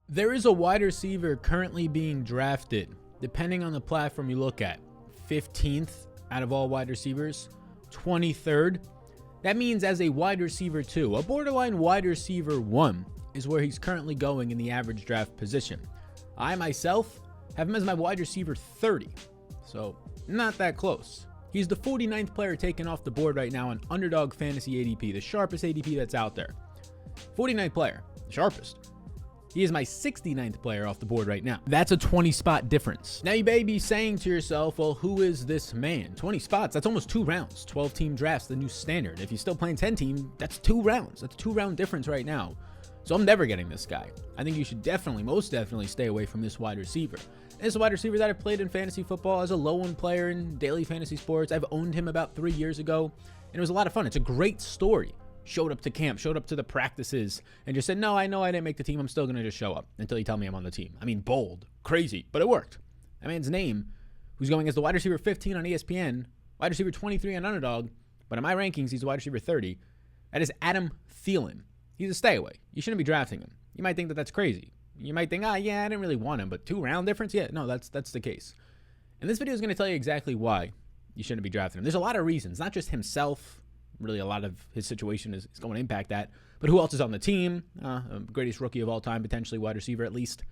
There is a wide receiver currently being drafted, depending on the platform you look at, 15th out of all wide receivers, 23rd. That means as a wide receiver 2, a borderline wide receiver 1 is where he's currently going in the average draft position. I myself have him as my wide receiver 30, so not that close. He's the 49th player taken off the board right now on Underdog Fantasy ADP, the sharpest ADP that's out there. 49th player, the sharpest. He is my 69th player off the board right now. That's a 20 spot difference. Now you may be saying to yourself, well, who is this man? 20 spots, that's almost 2 rounds. 12 team drafts, the new standard. If you're still playing 10 team, that's 2 rounds. That's a 2 round difference right now. So I'm never getting this guy. I think you should definitely, most definitely stay away from this wide receiver. This is a wide receiver that I've played in fantasy football as a low-owned player in daily fantasy sports. I've owned him about 3 years ago, and it was a lot of fun. It's a great story. Showed up to camp, showed up to the practices, and just said, no, I know I didn't make the team. I'm still going to just show up until you tell me I'm on the team. I mean, bold, crazy, but it worked. That man's name, who's going as the wide receiver 15 on ESPN, wide receiver 23 on Underdog, but in my rankings, he's wide receiver 30. That is Adam Thielen. He's a stay away. You shouldn't be drafting him. You might think that that's crazy. You might think, yeah, I didn't really want him, but 2 round difference? Yeah, no, that's the case. And this video is going to tell you exactly why you shouldn't be drafting him. There's a lot of reasons, not just himself. Really, a lot of his situation is going to impact that. But who else is on the team? Greatest rookie of all time, potentially wide receiver at least,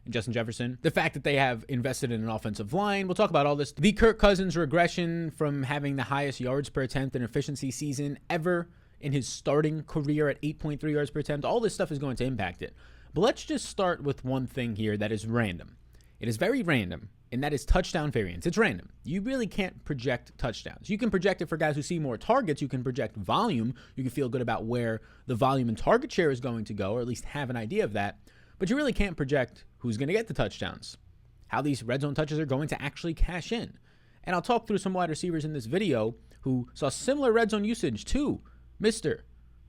in Justin Jefferson. The fact that they have invested in an offensive line. We'll talk about all this. The Kirk Cousins regression from having the highest yards per attempt and efficiency season ever in his starting career at 8.3 yards per attempt. All this stuff is going to impact it. But let's just start with one thing here that is random. It is very random, and that is touchdown variance. It's random. You really can't project touchdowns. You can project it for guys who see more targets. You can project volume. You can feel good about where the volume and target share is going to go, or at least have an idea of that. But you really can't project who's going to get the touchdowns, how these red zone touches are going to actually cash in. And I'll talk through some wide receivers in this video who saw similar red zone usage to Mr.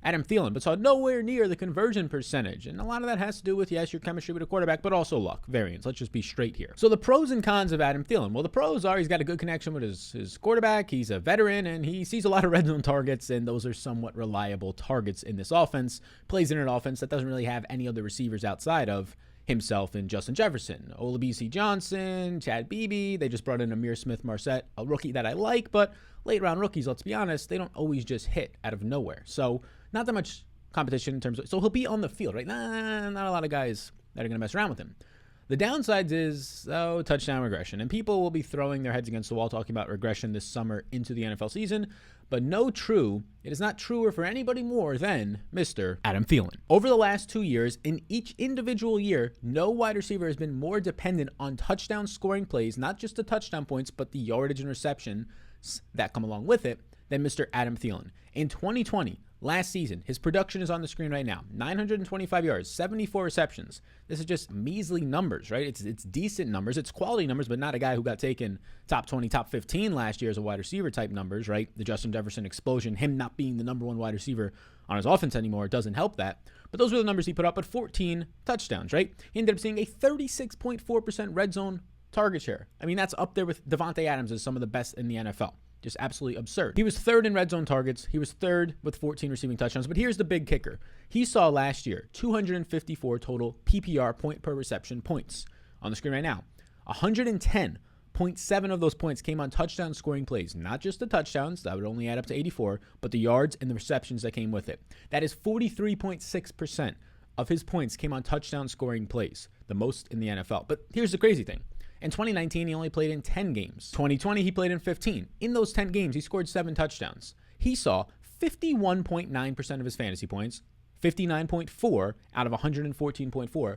Adam Thielen, but saw nowhere near the conversion percentage. And a lot of that has to do with, yes, your chemistry with a quarterback, but also luck, variance. Let's just be straight here. So the pros and cons of Adam Thielen. Well, the pros are he's got a good connection with his quarterback. He's a veteran, and he sees a lot of red zone targets, and those are somewhat reliable targets in this offense. Plays in an offense that doesn't really have any other receivers outside of himself and Justin Jefferson. Deonte Johnson, Chad Beebe. They just brought in Irv Smith, a rookie that I like, but late round rookies, let's be honest, they don't always just hit out of nowhere. So not that much competition in terms of, so he'll be on the field, right? Not a lot of guys that are going to mess around with him. The downsides is, touchdown regression. And people will be throwing their heads against the wall talking about regression this summer into the NFL season. But it is not truer for anybody more than Mr. Adam Thielen. Over the last 2 years, in each individual year, no wide receiver has been more dependent on touchdown scoring plays, not just the touchdown points, but the yardage and reception that come along with it, than Mr. Adam Thielen. In 2020, last season, his production is on the screen right now. 925 yards, 74 receptions. This is just measly numbers, right? It's decent numbers. It's quality numbers, but not a guy who got taken top 20, top 15 last year as a wide receiver type numbers, right? The Justin Jefferson explosion, him not being the number 1 wide receiver on his offense anymore doesn't help that. But those were the numbers he put up at 14 touchdowns, right? He ended up seeing a 36.4% red zone target share. I mean, that's up there with Devontae Adams as some of the best in the NFL. Just absolutely absurd. He was 3rd in red zone targets. He was 3rd with 14 receiving touchdowns. But here's the big kicker. He saw last year 254 total PPR point per reception points. On the screen right now, 110.7 of those points came on touchdown scoring plays. Not just the touchdowns, that would only add up to 84, but the yards and the receptions that came with it. That is 43.6% of his points came on touchdown scoring plays, the most in the NFL. But here's the crazy thing. In 2019, he only played in 10 games. 2020, he played in 15. In those 10 games, he scored 7 touchdowns. He saw 51.9% of his fantasy points, 59.4 out of 114.4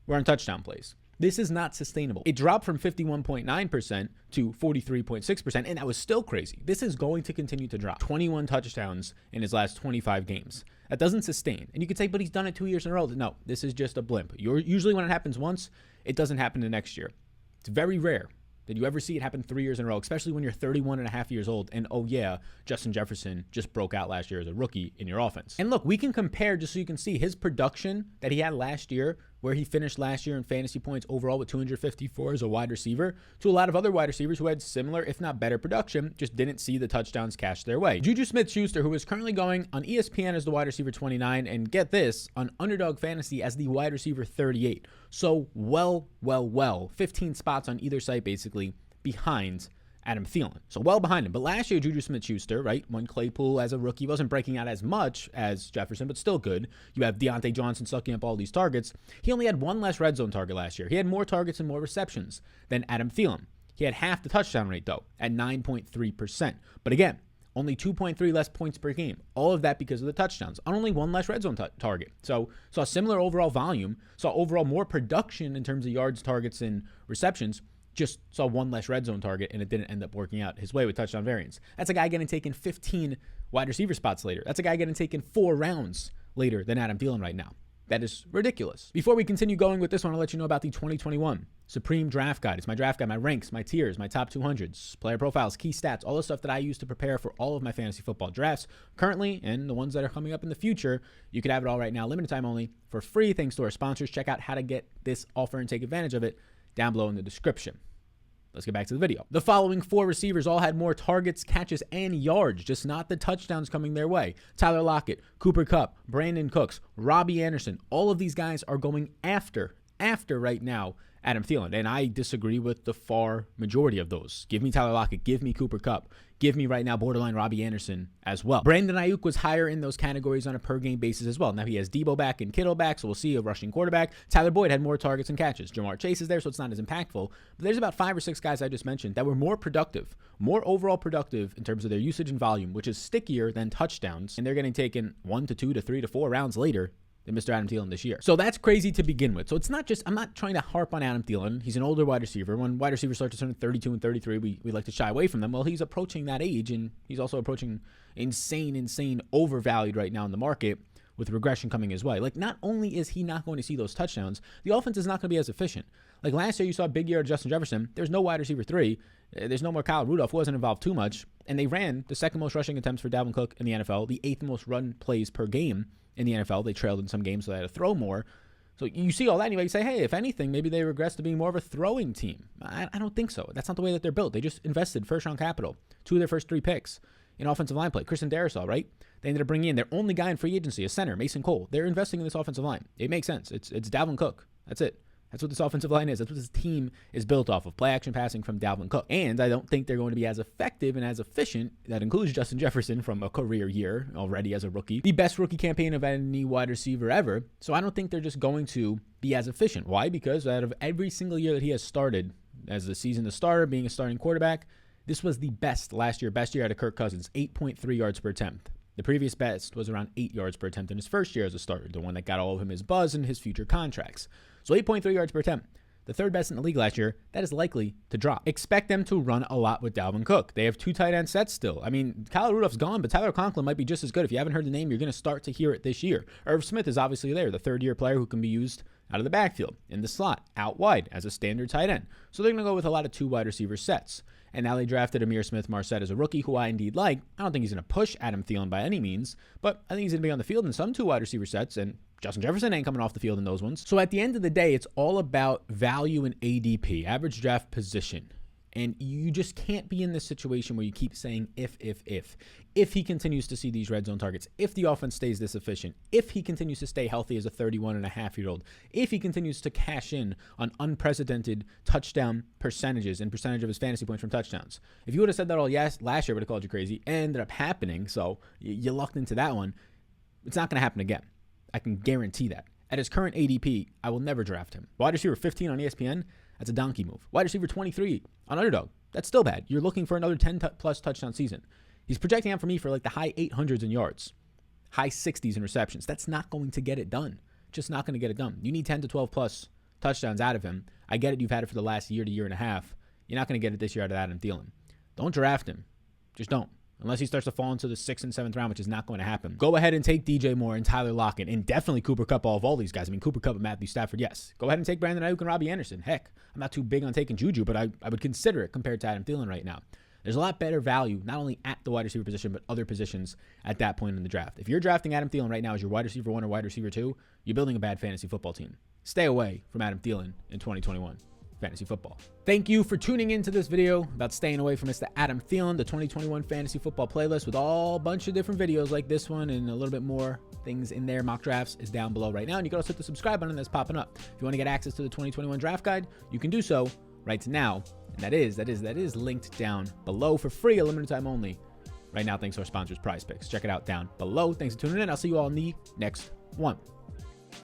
were on touchdown plays. This is not sustainable. It dropped from 51.9% to 43.6%, and that was still crazy. This is going to continue to drop. 21 touchdowns in his last 25 games. That doesn't sustain. And you could say, but he's done it 2 years in a row. No, this is just a blimp. Usually when it happens once, it doesn't happen the next year. It's very rare that you ever see it happen 3 years in a row, especially when you're 31 and a half years old. And oh yeah, Justin Jefferson just broke out last year as a rookie in your offense. And look, we can compare just so you can see his production that he had last year where he finished last year in fantasy points overall with 254 as a wide receiver, to a lot of other wide receivers who had similar, if not better production, just didn't see the touchdowns cash their way. Juju Smith-Schuster, who is currently going on ESPN as the wide receiver 29, and get this, on Underdog Fantasy as the wide receiver 38. So well, 15 spots on either site basically behind Adam Thielen. So well behind him. But last year, Juju Smith-Schuster, right, when Claypool as a rookie wasn't breaking out as much as Jefferson, but still good. You have Deonte Johnson sucking up all these targets. He only had one less red zone target last year. He had more targets and more receptions than Adam Thielen. He had half the touchdown rate, though, at 9.3%. But again, only 2.3 less points per game. All of that because of the touchdowns. On only one less red zone target. So saw similar overall volume, saw overall more production in terms of yards, targets, and receptions. Just saw one less red zone target, and it didn't end up working out his way with touchdown variance. That's a guy getting taken 15 wide receiver spots later. That's a guy getting taken 4 rounds later than Adam Thielen right now. That is ridiculous. Before we continue going with this one, I'll let you know about the 2021 Supreme Draft Guide. It's my draft guide, my ranks, my tiers, my top 200s, player profiles, key stats, all the stuff that I use to prepare for all of my fantasy football drafts currently and the ones that are coming up in the future. You can have it all right now, limited time only, for free thanks to our sponsors. Check out how to get this offer and take advantage of it down below in the description. Let's get back to the video. The following 4 receivers all had more targets, catches, and yards, just not the touchdowns coming their way. Tyler Lockett, Cooper Kupp, Brandon Cooks, Robbie Anderson, all of these guys are going after right now Adam Thielen, and I disagree with the far majority of those. Give me Tyler Lockett, give me Cooper Kupp, give me right now borderline Robbie Anderson as well. Brandon Ayuk was higher in those categories on a per game basis as well. Now he has Debo back and Kittle back, so we'll see a rushing quarterback. Tyler Boyd had more targets and catches. Jamar Chase is there, so it's not as impactful. But there's about 5 or 6 guys I just mentioned that were more productive, more overall productive in terms of their usage and volume, which is stickier than touchdowns, and they're getting taken 1 to 2 to 3 to 4 rounds later than Mr. Adam Thielen this year. So that's crazy to begin with. So it's not just, I'm not trying to harp on Adam Thielen. He's an older wide receiver. When wide receivers start to turn 32 and 33, we like to shy away from them. Well, he's approaching that age, and he's also approaching insane overvalued right now in the market with regression coming his way. Like, not only is he not going to see those touchdowns, the offense is not going to be as efficient. Like last year, you saw a big year of Justin Jefferson. There's no wide receiver 3. There's no more Kyle Rudolph, who wasn't involved too much. And they ran the 2nd most rushing attempts for Dalvin Cook in the NFL, the 8th most run plays per game in the NFL. They trailed in some games, so they had to throw more. So you see all that, and you say, hey, if anything, maybe they regress to being more of a throwing team. I don't think so. That's not the way that they're built. They just invested first-round capital, 2 of their first 3 picks in offensive line play. Christian Darrisaw, right? They ended up bringing in their only guy in free agency, a center, Mason Cole. They're investing in this offensive line. It makes sense. It's Dalvin Cook. That's it. That's what this offensive line is. That's what this team is built off of, play action passing from Dalvin Cook. And I don't think they're going to be as effective and as efficient. That includes Justin Jefferson from a career year already as a rookie. The best rookie campaign of any wide receiver ever. So I don't think they're just going to be as efficient. Why? Because out of every single year that he has started as the season to starter, being a starting quarterback, this was the best last year. Best year out of Kirk Cousins, 8.3 yards per attempt. The previous best was around 8 yards per attempt in his first year as a starter, the one that got all of him his buzz and his future contracts. So 8.3 yards per attempt, the 3rd best in the league last year. That is likely to drop. Expect them to run a lot with Dalvin Cook. They have 2 tight end sets still. I mean, Kyle Rudolph's gone, but Tyler Conklin might be just as good. If you haven't heard the name, you're going to start to hear it this year. Irv Smith is obviously there, the 3rd-year player who can be used out of the backfield, in the slot, out wide as a standard tight end. So they're going to go with a lot of 2 wide receiver sets. And now they drafted Ihmir Smith-Marsette as a rookie, who I indeed like. I don't think he's going to push Adam Thielen by any means, but I think he's going to be on the field in some 2 wide receiver sets, and Justin Jefferson ain't coming off the field in those ones. So at the end of the day, it's all about value and ADP, average draft position. And you just can't be in this situation where you keep saying if he continues to see these red zone targets, if the offense stays this efficient, if he continues to stay healthy as a 31.5-year-old, if he continues to cash in on unprecedented touchdown percentages and percentage of his fantasy points from touchdowns. If you would have said that all last year, I would have called you crazy. It ended up happening, so you lucked into that one. It's not going to happen again. I can guarantee that. At his current ADP, I will never draft him. Wide receiver 15 on ESPN, that's a donkey move. Wide receiver 23 on Underdog, that's still bad. You're looking for another 10-plus touchdown season. He's projecting out for me for like the high 800s in yards, high 60s in receptions. That's not going to get it done. Just not going to get it done. You need 10 to 12-plus touchdowns out of him. I get it. You've had it for the last year to year and a half. You're not going to get it this year out of Adam Thielen. Don't draft him. Just don't. Unless he starts to fall into the 6th and 7th round, which is not going to happen. Go ahead and take DJ Moore and Tyler Lockett, and definitely Cooper Kupp of all these guys. I mean, Cooper Kupp and Matthew Stafford, yes. Go ahead and take Brandon Ayuk and Robbie Anderson. Heck, I'm not too big on taking Juju, but I would consider it compared to Adam Thielen right now. There's a lot better value, not only at the wide receiver position, but other positions at that point in the draft. If you're drafting Adam Thielen right now as your wide receiver 1 or wide receiver 2, you're building a bad fantasy football team. stay away from Adam Thielen in 2021 fantasy football. Thank you for tuning into this video about staying away from Mr. Adam Thielen, the 2021 fantasy football playlist with all bunch of different videos like this one and a little bit more things in there. Mock drafts is down below right now. And you can also hit the subscribe button that's popping up. If you want to get access to the 2021 draft guide, you can do so right now. And that is linked down below for free, a limited time only. Right now, thanks to our sponsors, Prize Picks. Check it out down below. Thanks for tuning in. I'll see you all in the next one.